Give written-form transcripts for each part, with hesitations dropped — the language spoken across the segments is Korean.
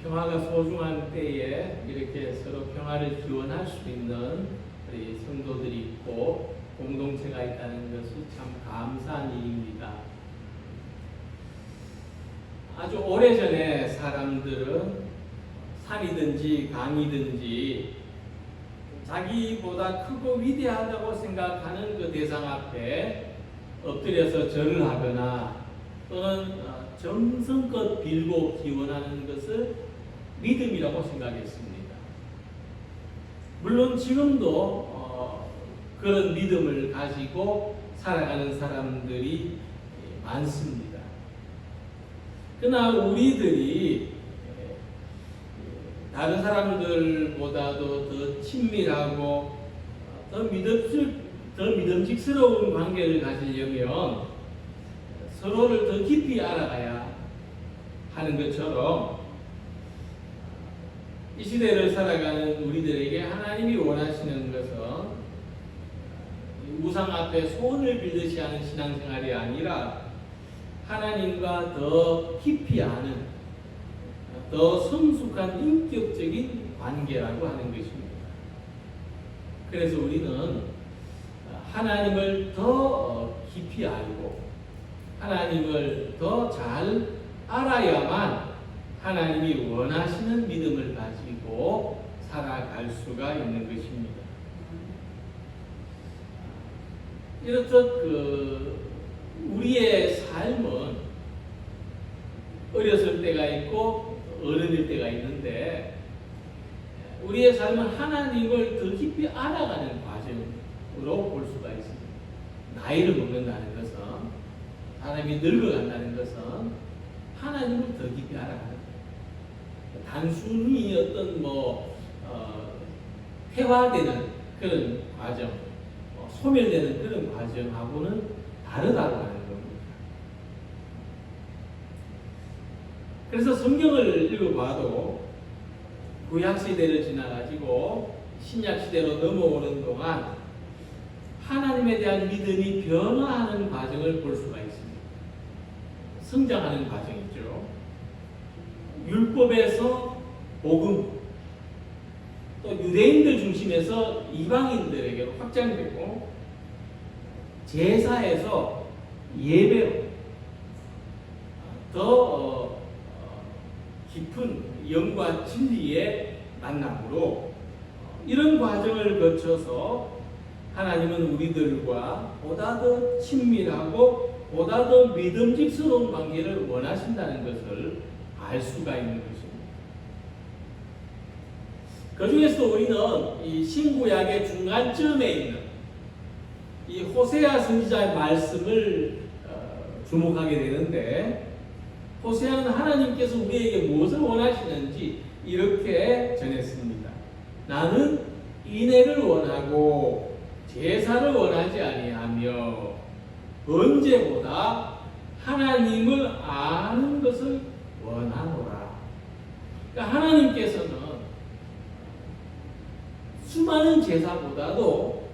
평화가 소중한 때에 이렇게 서로 평화를 기원할 수 있는 우리 성도들이 있고 공동체가 있다는 것이 참 감사한 일입니다. 아주 오래전에 사람들은 산이든지 강이든지 자기보다 크고 위대하다고 생각하는 그 대상 앞에 엎드려서 절을 하거나 또는 정성껏 빌고 기원하는 것을 믿음이라고 생각했습니다. 물론 지금도 그런 믿음을 가지고 살아가는 사람들이 많습니다. 그러나 우리들이 다른 사람들보다도 더 친밀하고 더 믿음직스러운 관계를 가지려면 서로를 더 깊이 알아가야 하는 것처럼 이 시대를 살아가는 우리들에게 하나님이 원하시는 것은 우상 앞에 소원을 빌듯이 하는 신앙생활이 아니라 하나님과 더 깊이 아는 더 성숙한 인격적인 관계라고 하는 것입니다. 그래서 우리는 하나님을 더 깊이 알고 하나님을 더 잘 알아야만 하나님이 원하시는 믿음을 가지고 살아갈 수가 있는 것입니다. 이렇듯 우리의 삶은 어렸을 때가 있고 어른일 때가 있는데 우리의 삶은 하나님을 더 깊이 알아가는 과정으로 볼 수가 있습니다. 나이를 먹는다는 것은 사람이 늙어간다는 것은 하나님을 더 깊이 알아가는 거예요. 단순히 어떤 퇴화되는 그런 과정, 소멸되는 그런 과정하고는 다르다고 하는 겁니다. 그래서 성경을 읽어봐도 구약시대를 지나가지고 신약시대로 넘어오는 동안 하나님에 대한 믿음이 변화하는 과정을 볼 수가 있습니다. 성장하는 과정이죠. 율법에서 복음, 또 유대인들 중심에서 이방인들에게로 확장되고 제사에서 예배로 더 깊은 영과 진리의 만남으로 이런 과정을 거쳐서 하나님은 우리들과 보다 더 친밀하고 보다 더 믿음직스러운 관계를 원하신다는 것을 알 수가 있는 것입니다. 그 중에서도 우리는 이 신구약의 중간쯤에 있는 이 호세아 선지자의 말씀을 주목하게 되는데 호세아는 하나님께서 우리에게 무엇을 원하시는지 이렇게 전했습니다. 나는 인애를 원하고 제사를 원하지 아니하며 언제보다 하나님을 아는 것을 원하노라. 그러니까 하나님께서는 수많은 제사보다도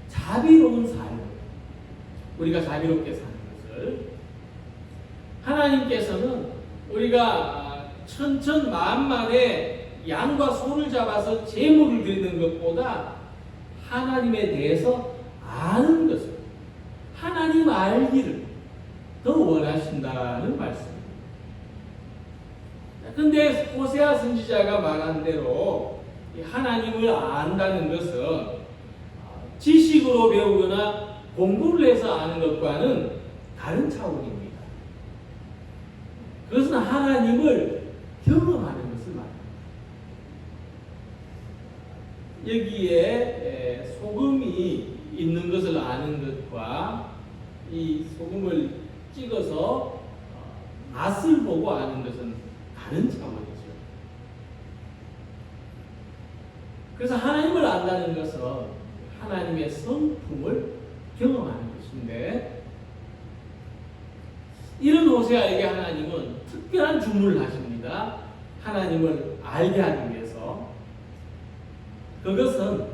자비로운 삶, 우리가 자비롭게 사는 것을 하나님께서는 우리가 천천만만에 양과 소를 잡아서 제물을 드리는 것보다 하나님에 대해서 아는 것을 하나님 알기를 더 원하신다는 말씀입니다. 그런데 호세아 선지자가 말한 대로 하나님을 안다는 것은 지식으로 배우거나 공부를 해서 아는 것과는 다른 차원입니다. 그것은 하나님을 경험하는 것을 말합니다. 여기에 소금이 있는 것을 아는 것과 이 소금을 찍어서 맛을 보고 아는 것은 다른 차원이죠. 그래서 하나님을 안다는 것은 하나님의 성품을 경험하는 것인데 이런 호세아에게 하나님은 특별한 주문을 하십니다. 하나님을 알게 하기 위해서. 그것은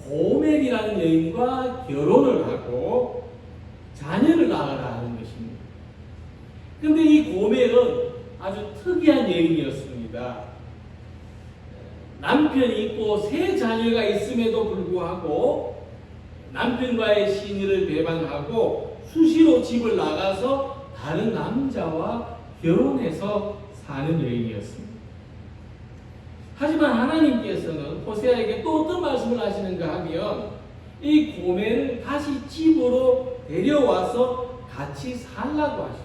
고멜이라는 여인과 결혼을 하고 자녀를 낳으라 하는 것입니다. 그런데 이 고멜은 아주 특이한 여인이었습니다. 있습니다. 남편이 있고 세 자녀가 있음에도 불구하고 남편과의 신의를 배반하고 수시로 집을 나가서 다른 남자와 결혼해서 사는 여인이었습니다. 하지만 하나님께서는 호세아에게 또 어떤 말씀을 하시는가 하면 이 고멜을 다시 집으로 데려와서 같이 살라고 하십니다.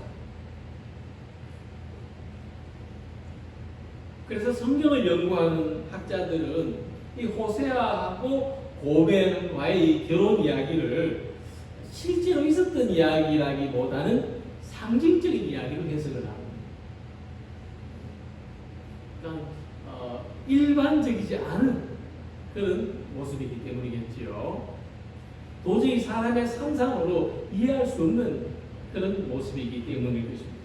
그래서 성경을 연구하는 학자들은 이 호세아하고 고멜과의 이 결혼 이야기를 실제로 있었던 이야기라기보다는 상징적인 이야기로 해석을 합니다. 그러니까 일반적이지 않은 그런 모습이기 때문이겠지요. 도저히 사람의 상상으로 이해할 수 없는 그런 모습이기 때문일 것입니다.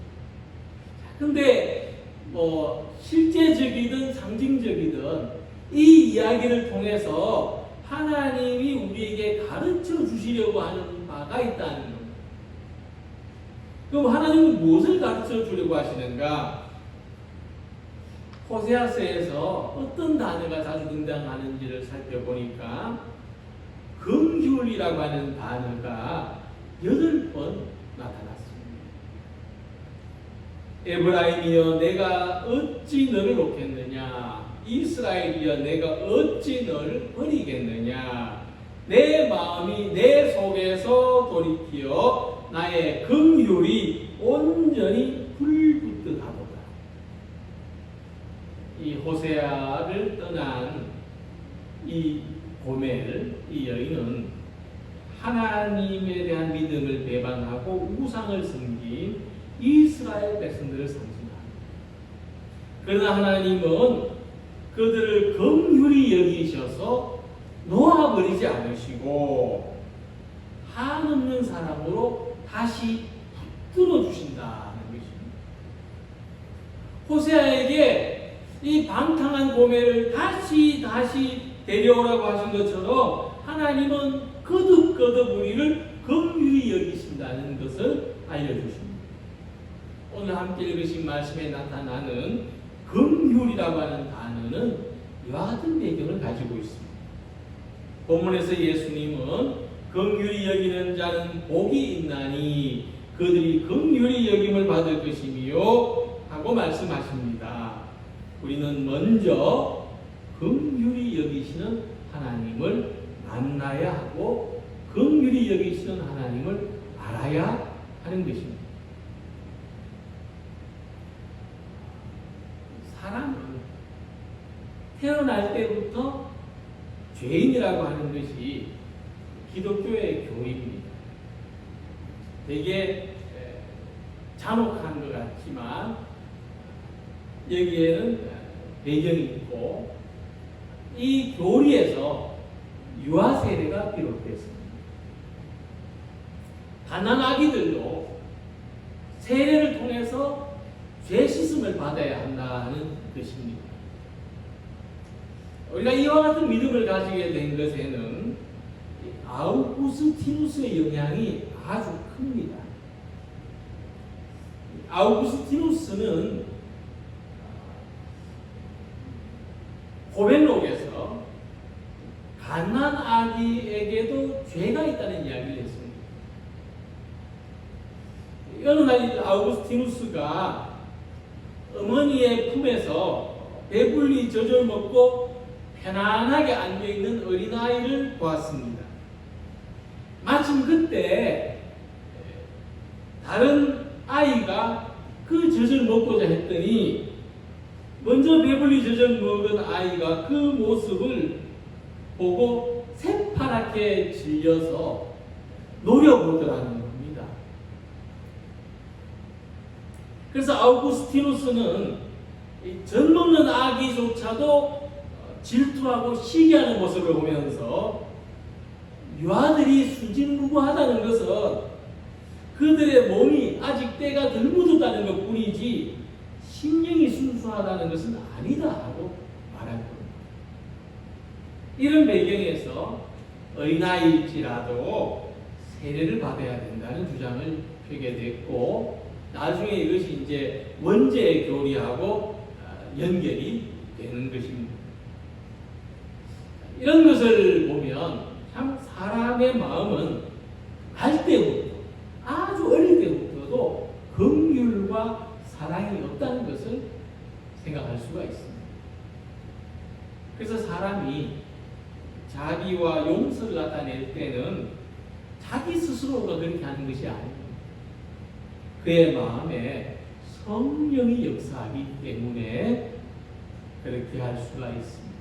그런데 실제적이든 상징적이든 이 이야기를 통해서 하나님이 우리에게 가르쳐 주시려고 하는 바가 있다는 겁니다. 그럼 하나님은 무엇을 가르쳐 주려고 하시는가? 호세아서에서 어떤 단어가 자주 등장하는지를 살펴보니까 긍휼이라고 하는 단어가 8번 나타났습니다. 에브라임이여 내가 어찌 너를 놓겠느냐, 이스라엘이여 내가 어찌 너를 버리겠느냐, 내 마음이 내 속에서 돌이키어 나의 긍휼이 온전히 불붙듯 하도다. 이 호세아를 떠난 이 고멜, 이 여인은 하나님에 대한 믿음을 배반하고 우상을 섬긴 이스라엘 백성들을 상징합니다. 그러나 하나님은 그들을 긍휼히 여기셔서 놓아버리지 않으시고 한없는 사랑으로 다시 붙들어 주신다는 것입니다. 호세아에게 이 방탕한 고멜을 다시 데려오라고 하신 것처럼 하나님은 거듭 우리를 긍휼히 여기신다는 것을 알려주십니다. 오늘 함께 읽으신 말씀에 나타나는 긍휼이라고 하는 단어는 이와 같은 배경을 가지고 있습니다. 본문에서 예수님은 긍휼히 여기는 자는 복이 있나니 그들이 긍휼히 여김을 받을 것이며 하고 말씀하십니다. 우리는 먼저 긍휼히 여기시는 하나님을 만나야 하고 긍휼히 여기시는 하나님을 알아야 하는 것입니다. 사람은 태어날 때부터 죄인이라고 하는 것이 기독교의 교리입니다. 되게 잔혹한 것 같지만 여기에는 배경이 있고 이 교리에서 유아 세례가 비롯됐습니다. 가난 아기들도 세례를 통해서 죄 씻음을 받아야 한다는 것입니다. 우리가 이와 같은 믿음을 가지게 된 것에는 아우구스티누스의 영향이 아주 큽니다. 아우구스티누스는 고백록에서 갓난 아기에게도 죄가 있다는 이야기를 했습니다. 어느 날 아우구스티누스가 어머니의 품에서 배불리 젖을 먹고 편안하게 앉아있는 어린아이를 보았습니다. 마침 그때 다른 아이가 그 젖을 먹고자 했더니 먼저 배불리 젖을 먹은 아이가 그 모습을 보고 새파랗게 질려서 노려보더라는 겁니다. 그래서 아우구스티누스는 젖 먹는 아기조차도 질투하고 시기하는 모습을 보면서 유아들이 순진무구하다는 것은 그들의 몸이 아직 때가 덜 묻었다는 것 뿐이지 심령이 순수하다는 것은 아니다 하고 말할 겁니다. 이런 배경에서 어린아이일지라도 세례를 받아야 된다는 주장을 펴게 됐고 나중에 이것이 이제 원죄의 교리하고 연결이 되는 것입니다. 이런 것을 보면 참 사람의 마음은 날 때부터, 아주 어릴 때부터도 긍휼과 사랑이 없다는 것을 생각할 수가 있습니다. 그래서 사람이 자비와 용서를 나타낼 때는 자기 스스로가 그렇게 하는 것이 아닙니다. 그의 마음에 성령이 역사하기 때문에 그렇게 할 수가 있습니다.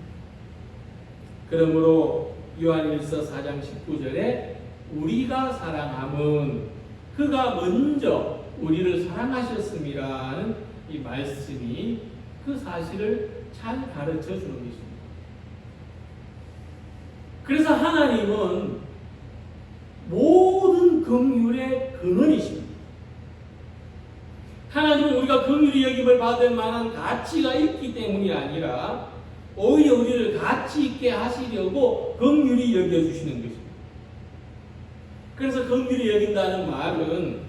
그러므로 요한일서 4장 19절에 우리가 사랑함은 그가 먼저 우리를 사랑하셨음이라는 이 말씀이 그 사실을 잘 가르쳐 주는 것입니다. 그래서 하나님은 모든 긍휼의 근원이십니다. 하나님은 우리가 긍휼히 여김을 받을 만한 가치가 있기 때문이 아니라 오히려 우리를 가치 있게 하시려고 긍휼히 여겨주시는 것입니다. 그래서 긍휼히 여긴다는 말은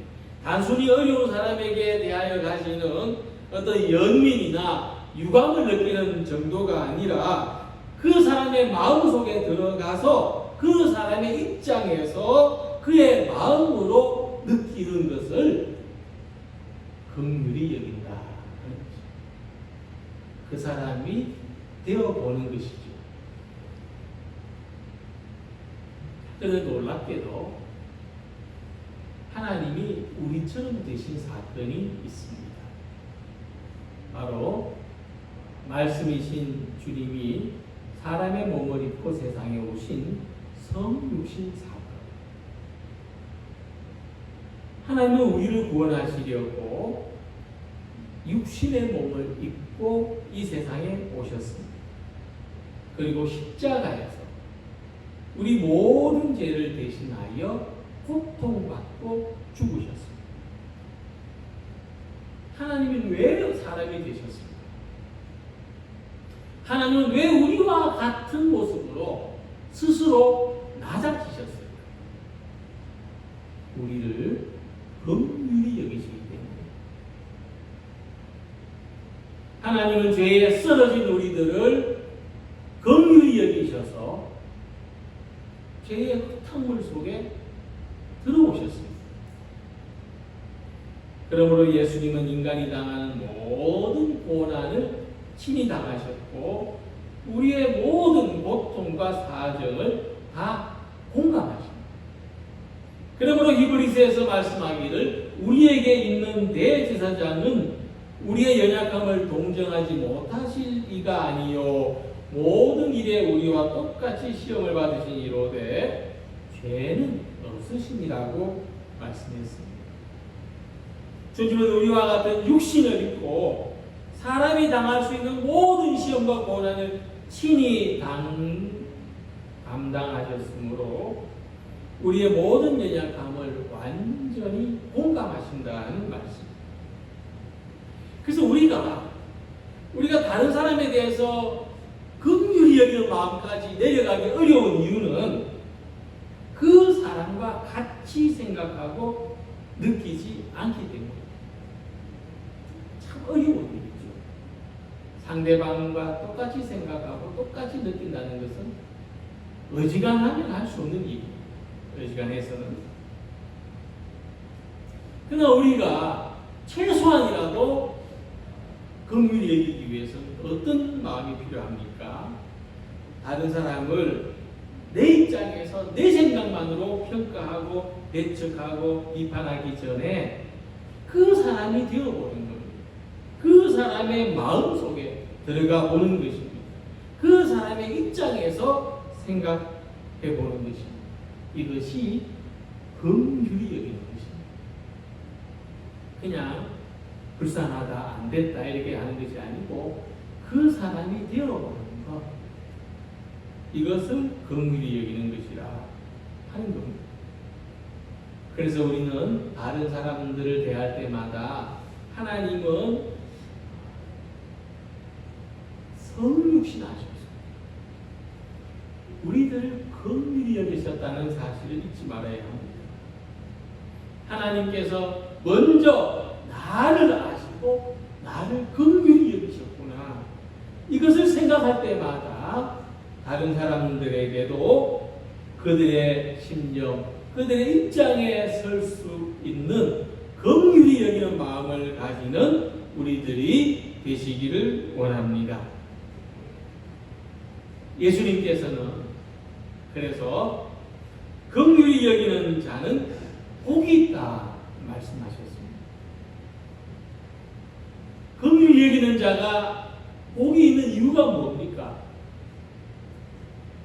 단순히 어려운 사람에게 대하여 가지는 어떤 연민이나 유감을 느끼는 정도가 아니라 그 사람의 마음속에 들어가서 그 사람의 입장에서 그의 마음으로 느끼는 것을 긍휼히 여긴다 하는 것입니다. 그 사람이 되어보는 것이죠. 그런데 놀랍게도 하나님이 우리처럼 되신 사건이 있습니다. 바로 말씀이신 주님이 사람의 몸을 입고 세상에 오신 성육신 사건. 하나님은 우리를 구원하시려고 육신의 몸을 입고 이 세상에 오셨습니다. 그리고 십자가에서 우리 모든 죄를 대신하여 고통받고 죽으셨습니다. 하나님은 왜 사람이 되셨습니까? 하나님은 왜 우리와 같은 모습으로 스스로 낮아지셨어요? 우리를 긍휼히 여기시기 때문에. 하나님은 죄에 쓰러진 우리들을 긍휼히 여기셔서 죄의 흙탕물 속에 들어오셨습니다. 그러므로 예수님은 인간이 당하는 모든 고난을 친히 당하셨고 우리의 모든 고통과 사정을 다 공감하십니다. 그러므로 히브리서에서 말씀하기를 우리에게 있는 대제사장은 우리의 연약함을 동정하지 못하실 이가 아니요 모든 일에 우리와 똑같이 시험을 받으신 이로되 죄는 없으심이라고 말씀했습니다. 주님은 우리와 같은 육신을 입고 사람이 당할 수 있는 모든 시험과 고난을 친히 감당하셨으므로 우리의 모든 연약함을 완전히 공감하신다는 말씀. 그래서 우리가 다른 사람에 대해서 긍휼히 여기는 마음까지 내려가기 어려운 이유는 그 사람과 같이 생각하고 느끼지 않기 때문입니다. 참 어려운 일이죠. 상대방과 똑같이 생각하고 똑같이 느낀다는 것은 어지간하면 할 수 없는 일입니다. 어지간해서는. 그러나 우리가 최소한이라도 긍휼히 여기기 위해서는 어떤 마음이 필요합니까? 다른 사람을 내 입장에서 내 생각만으로 평가하고 배척하고 비판하기 전에 그 사람이 되어보는 겁니다. 그 사람의 마음속에 들어가 보는 것입니다. 그 사람의 입장에서 생각해 보는 것입니다. 이것이 긍휼히 여기는 것입니다. 그냥 불쌍하다, 안 됐다 이렇게 하는 것이 아니고 그 사람이 되어보는 것, 이것을 긍휼히 여기는 것이라 하는 겁니다. 그래서 우리는 다른 사람들을 대할 때마다 하나님은 성육신하셨습니다. 우리들 긍휼히 여기셨다는 사실을 잊지 말아야 합니다. 하나님께서 먼저 나를 아시고 나를 긍휼히 여기셨구나. 생각할 때마다 다른 사람들에게도 그들의 심정, 그들의 입장에 설 수 있는 긍휼히 여기는 마음을 가지는 우리들이 되시기를 원합니다. 예수님께서는 그래서 긍휼히 여기는 자는 복이 있다 말씀하셨습니다. 긍휼히 여기는 자가 복이 있는 이유가 뭡니까?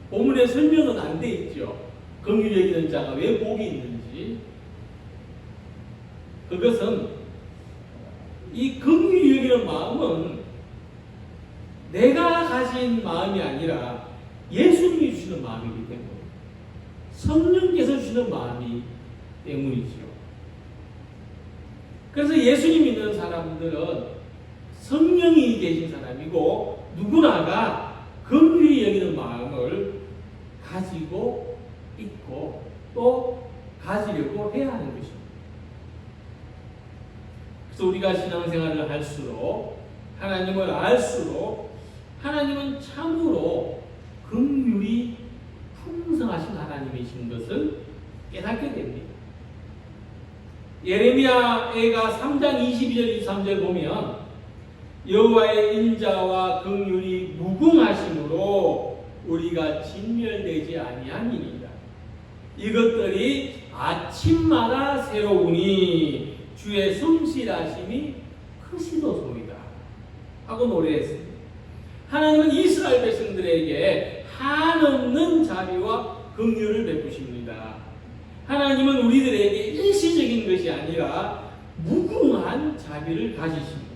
본문에 설명은 안 돼 있죠. 긍휼히 여기는 자가 왜 복이 있는지. 그것은 이 긍휼히 여기는 마음은 내가 가진 마음이 아니라 예수님이 주시는 마음이기 때문에, 성령께서 주시는 마음이 때문이죠. 그래서 예수님 믿는 사람들은 성령이 계신 사람이고 누구나가 긍휼히 여기는 마음을 가지고 있고 또 가지려고 해야 하는 것입니다. 그래서 우리가 신앙생활을 할수록, 하나님을 알수록 하나님은 참으로 긍휼이 풍성하신 하나님이신 것을 깨닫게 됩니다. 예레미야가 3장 22절 23절 보면 여호와의 인자와 긍휼이 무궁하심으로 우리가 진멸되지 아니함이니라. 이것들이 아침마다 새로우니 주의 성실하심이 크시도소이다 하고 노래했습니다. 하나님은 이스라엘 백성들에게 한없는 자비와 긍휼을 베푸십니다. 하나님은 우리들에게 일시적인 것이 아니라 무궁한 자비를 가지십니다.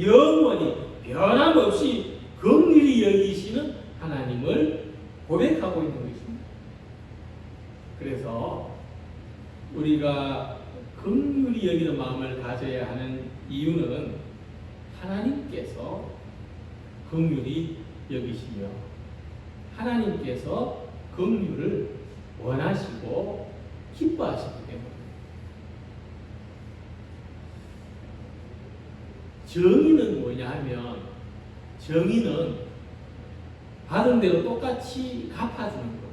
영원히 변함없이 긍휼히 여기시는 하나님을 고백하고 있는 것입니다. 그래서 우리가 긍휼히 여기는 마음을 가져야 하는 이유는 하나님께서 긍휼히 여기시며 하나님께서 긍휼을 원하시고 기뻐하시기 때문에. 정의는 뭐냐 하면, 정의는 받은 대로 똑같이 갚아주는 겁니다.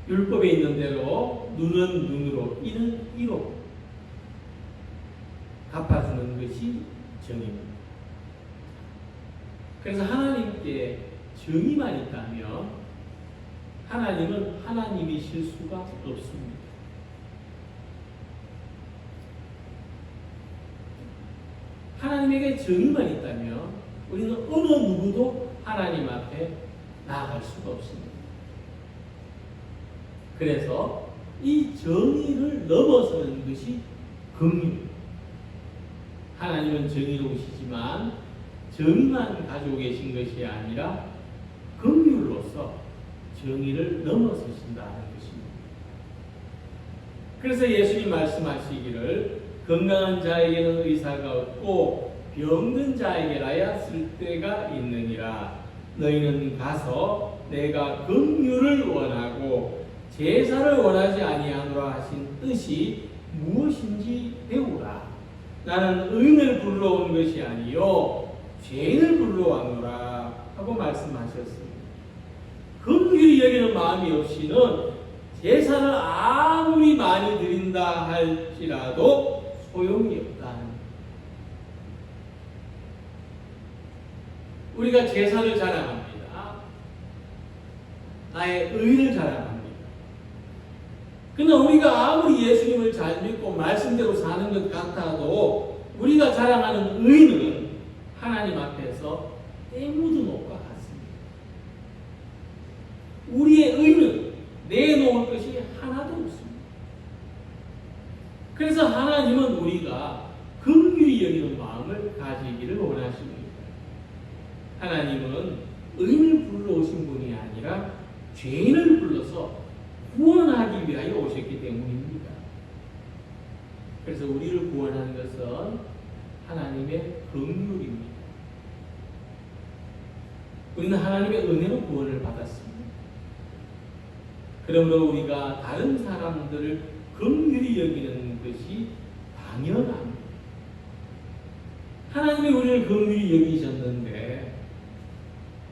율법에 있는 대로 눈은 눈으로, 이는 이로 갚아주는 것이 정의입니다. 그래서 하나님께 정의만 있다면 하나님은 하나님이실 수가 없습니다. 하나님에게 정의만 있다면 우리는 어느 누구도 하나님 앞에 나아갈 수가 없습니다. 그래서 이 정의를 넘어서는 것이 긍휼입니다. 하나님은 정의로우시지만 정의만 가지고 계신 것이 아니라 긍휼로서 정의를 넘어서신다는 것입니다. 그래서 예수님 말씀하시기를 건강한 자에게는 의사가 없고 병든 자에게라야 쓸데가 있느니라. 너희는 가서 내가 긍휼을 원하고 제사를 원하지 아니하노라 하신 뜻이 무엇인지 배우라. 나는 의인을 불러온 것이 아니요 죄인을 불러왔노라 하고 말씀하셨습니다. 긍휼히 여기는 마음이 없이는 제사를 아무리 많이 드린다 할지라도 소용이 없다는. 우리가 제사를 자랑합니다. 나의 의를 자랑합니다. 그러나 우리가 아무리 예수님을 잘 믿고 말씀대로 사는 것 같아도 우리가 자랑하는 의는 하나님 앞에서 때 묻은 옷과 같습니다. 우리의 의는 내놓을 것이 하나도 없습니다. 그래서 하나님은 우리가 긍휼히 여기는 마음을 가지기를 원하십니다. 하나님은 의인을 불러오신 분이 아니라 죄인을 불러서 구원하기 위하여 오셨기 때문입니다. 그래서 우리를 구원하는 것은 하나님의 긍휼입니다. 우리는 하나님의 은혜로 구원을 받았습니다. 그러므로 우리가 다른 사람들을 긍휼히 여기는 것이 당연합니다. 하나님이 우리를 긍휼히 여기셨는데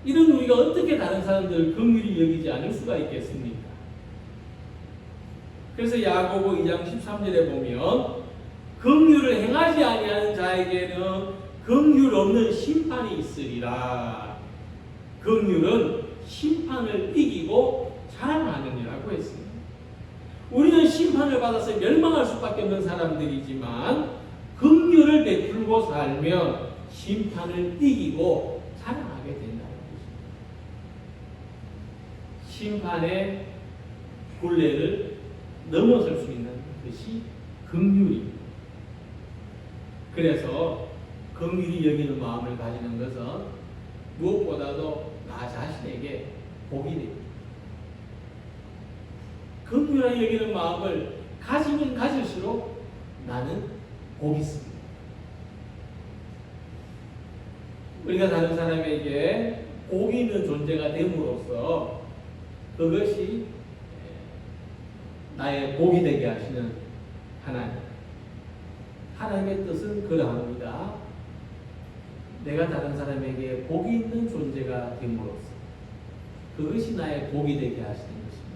이런 우리가 어떻게 다른 사람들을 긍휼히 여기지 않을 수가 있겠습니까? 그래서 야고보 2장 13절에 보면 긍휼을 행하지 아니하는 자에게는 긍휼 없는 심판이 있으리라. 긍휼은 심판을 이기고 자랑하느니라고 했습니다. 우리는 심판을 받아서 멸망할 수밖에 없는 사람들이지만 긍휼을 베풀고 살면 심판을 이기고 자랑하게 된다는 것입니다. 심판의 굴레를 넘어설 수 있는 것이 긍휼입니다. 그래서 긍휼히 여기는 마음을 가지는 것은 무엇보다도 나 자신에게 복이 됩니다. 긍휼히 여기는 마음을 가지면 가질수록 나는 복이 있습니다. 우리가 다른 사람에게 복이 있는 존재가 됨으로써 그것이 나의 복이 되게 하시는 하나님. 하나님의 뜻은 그러합니다. 내가 다른 사람에게 복이 있는 존재가 됨으로써 그것이 나의 복이 되게 하시는 것입니다.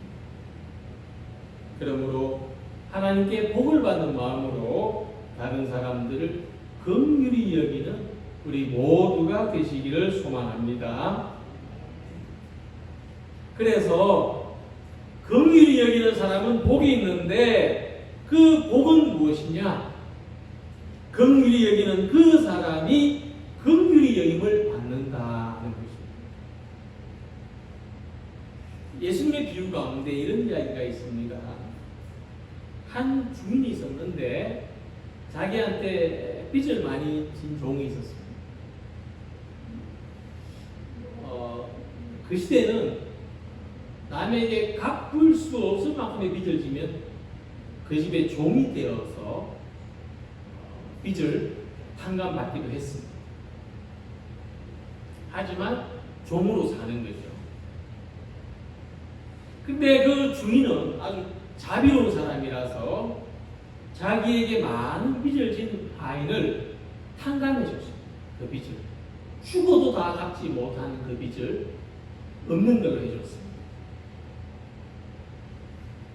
그러므로 하나님께 복을 받는 마음으로 다른 사람들을 긍휼히 여기는 우리 모두가 되시기를 소망합니다. 그래서 긍휼히 여기는 사람은 복이 있는데 그 복은 무엇이냐? 긍휼히 여기는 그 사람이 긍휼히 여김을 받는다는 것입니다. 예수님의 비유 가운데 이런 이야기가 있습니다. 한 주인이 있었는데 자기한테 빚을 많이 진 종이 있었습니다. 그 시대는 남에게 갚을 수 없을 만큼의 빚을 지면 그 집의 종이 되어서 빚을 탕감받기도 했습니다. 하지만 종으로 사는 거죠. 근데 그 주인은 아주 자비로운 사람이라서 자기에게 많은 빚을 진 하인을 탕감해 줬습니다. 그 빚을. 죽어도 다 갚지 못하는 그 빚을 없는 걸로 해줬습니다.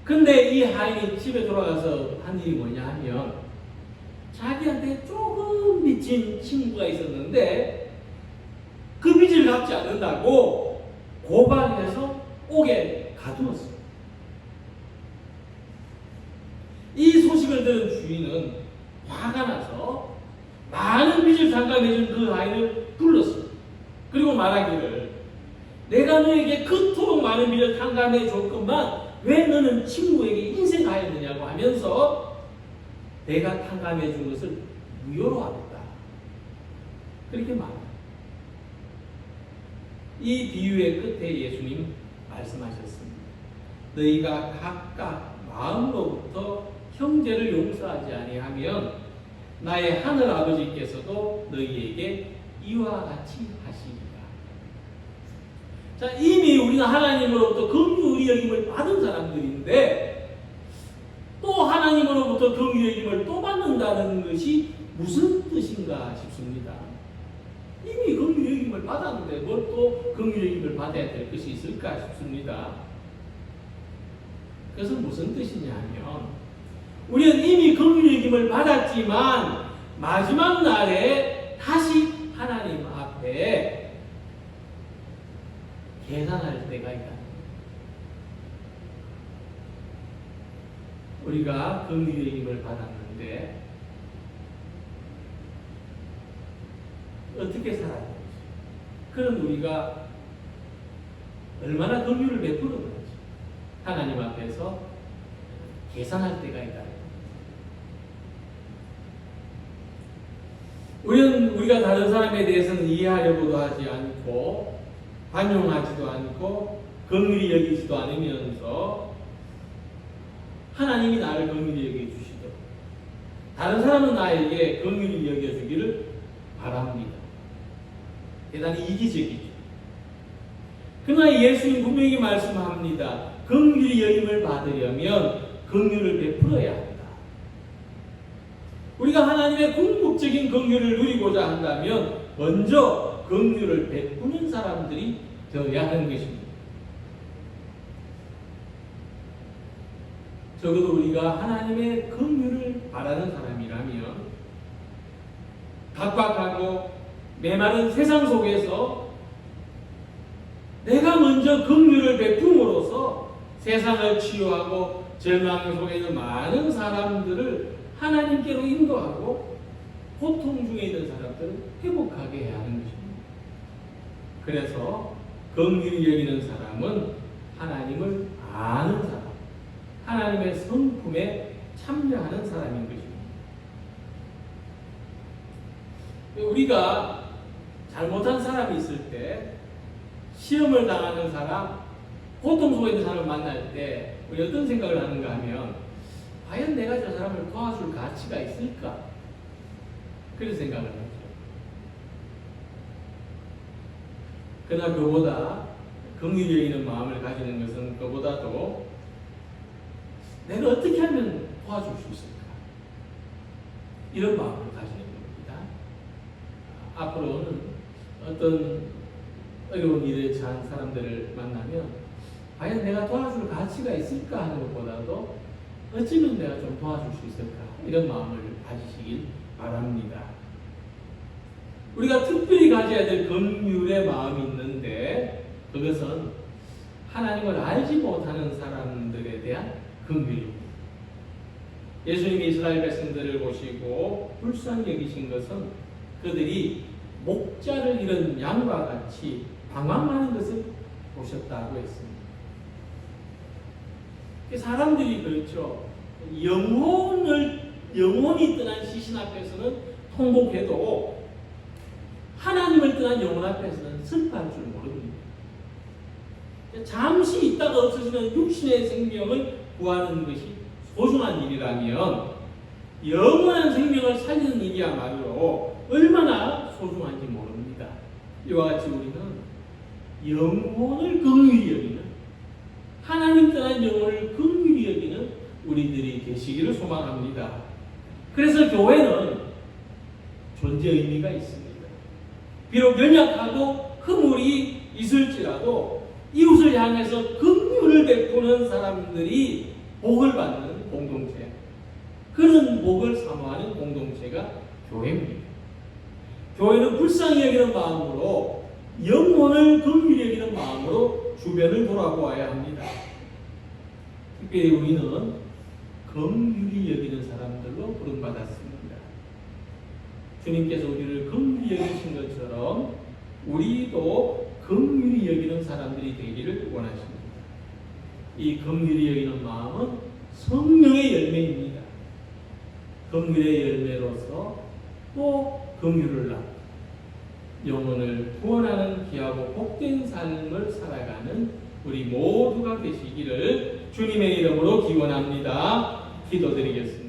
근데 이 하인이 집에 돌아가서 한 일이 뭐냐 하면 자기한테 조금 빚진 친구가 있었는데 그 빚을 갚지 않는다고 고발해서 옥에 가두었어요. 이 소식을 들은 주인은 화가 나서 많은 빚을 탕감해준 그 아이를 불렀어요. 그리고 말하기를 내가 너에게 그토록 많은 빚을 탕감해 줬건만 왜 너는 친구에게 인색하였느냐고 하면서 내가 탕감해 준 것을 무효로 하겠다. 그렇게 말합니다. 이 비유의 끝에 예수님 말씀하셨습니다. 너희가 각각 마음으로부터 형제를 용서하지 아니하면 나의 하늘 아버지께서도 너희에게 이와 같이 하시리라. 자, 이미 우리는 하나님으로부터 긍휼히 여김을 받은 사람들인데 또 하나님으로부터 긍휼히 여김을 또 받는다는 것이 무슨 뜻인가 싶습니다. 이미 긍휼히 여김을 받았는데 뭘 또 긍휼히 여김을 받아야 될 것이 있을까 싶습니다. 그래서 무슨 뜻이냐 하면 우리는 이미 긍휼히 여김을 받았지만 마지막 날에 다시 하나님 앞에 계산할 때가 있다. 우리가 긍휼히 여김을 받았는데 어떻게 살아야 되는지, 그런 우리가 얼마나 긍휼을 베푸는지 하나님 앞에서 계산할 때가 있다. 우리가 다른 사람에 대해서는 이해하려고도 하지 않고 관용하지도 않고 긍휼히 여기지도 않으면서 하나님이 나를 긍휼히 여겨주시도록 다른 사람은 나에게 긍휼히 여겨주기를 바랍니다. 대단히 이기적이죠. 그러나 예수님 분명히 말씀합니다. 긍휼히 여김을 받으려면 긍휼을 베풀어야 한다. 우리가 하나님의 궁극적인 긍휼을 누리고자 한다면 먼저 긍휼을 베푸는 사람들이 되어야 하는 것입니다. 적어도 우리가 하나님의 긍휼을 바라는 사람이라면 각박하고 메마른 세상 속에서 내가 먼저 긍휼을 베품으로써 세상을 치유하고 절망 속에 있는 많은 사람들을 하나님께로 인도하고 고통 중에 있는 사람들을 회복하게 해야 하는 것입니다. 그래서 긍휼히 여기는 사람은 하나님을 아는 사람, 하나님의 성품에 참여하는 사람인 것입니다. 우리가 잘못한 사람이 있을 때, 시험을 당하는 사람, 고통 속에 있는 사람을 만날 때 우리 어떤 생각을 하는가 하면 과연 내가 저 사람을 도와줄 가치가 있을까? 그런 생각을 하죠. 그러나 그보다 긍휼히 여기는 마음을 가지는 것은 그보다도 내가 어떻게 하면 도와줄 수 있을까? 이런 마음을 가지는 겁니다. 앞으로는 어떤 어려운 일에 처한 사람들을 만나면 과연 내가 도와줄 가치가 있을까 하는 것보다도 어찌면 내가 좀 도와줄 수 있을까? 이런 마음을 가지시길 바랍니다. 우리가 특별히 가져야 될 긍휼의 마음이 있는데 그것은 하나님을 알지 못하는 사람들에 대한 긍휼입니다. 예수님이 이스라엘 백성들을 보시고 불쌍히 여기신 것은 그들이 목자를 잃은 양과 같이 방황하는 것을 보셨다고 했습니다. 사람들이 그렇죠. 영혼이 떠난 시신 앞에서는 통곡해도 하나님을 떠난 영혼 앞에서는 슬퍼할 줄 모릅니다. 잠시 있다가 없어지는 육신의 생명을 구하는 것이 소중한 일이라면 영원한 생명을 살리는 일이야말로 얼마나 소중한지 모릅니다. 이와 같이 우리는 영혼을 긍휼히 여기는, 하나님 떠난 영혼을 긍휼히 여기는 우리들이 계시기를 소망합니다. 그래서 교회는 존재 의미가 있습니다. 비록 연약하고 허물이 있을지라도 이웃을 향해서 긍휼을 베푸는 사람들이 복을 받는 공동체, 그런 복을 사모하는 공동체가 교회입니다. 교회는 불쌍히 여기는 마음으로, 영혼을 긍휼히 여기는 마음으로 주변을 돌아보아야 합니다. 특별히 우리는 긍휼히 여기는 사람들로 부름받았습니다. 주님께서 우리를 긍휼히 여기신 것처럼 우리도 긍휼히 여기는 사람들이 되기를 원하십니다. 이 긍휼히 여기는 마음은 성령의 열매입니다. 긍휼의 열매로서 또 긍휼을 낳고 영혼을 구원하는 귀하고 복된 삶을 살아가는 우리 모두가 되시기를 주님의 이름으로 기원합니다. 기도드리겠습니다.